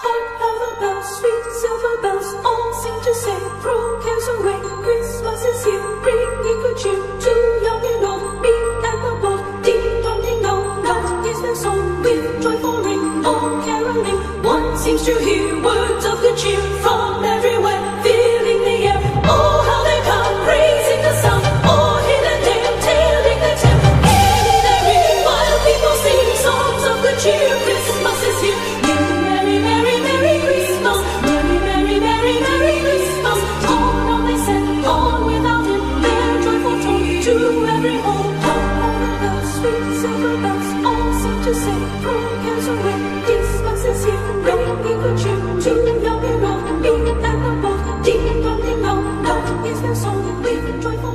Hark how the bells, sweet silver bells, all seem to say, throw cares away. Christmas is here, bringing good cheer to young and old, meek and the bold. Ding dong ding dong, that is their song, with joyful ring, all caroling. One seems to hear words of good cheer from everywhere, filling the air. Oh, how they come, praising the sun, all hill and dale, telling their tale. Gayly they ring, while people sing songs of good cheer. Christmas is here. Merry, merry, merry Christmas. Merry, merry, merry, merry Christmas. On they said, on without him, their joyful tone to every home. Hark all the bells, sweet silver bells, all seem to say, throw cares away. Christmas is here, bringing good cheer to young and old, meek and the bold. Ding dong ding dong, that is their song, with joyful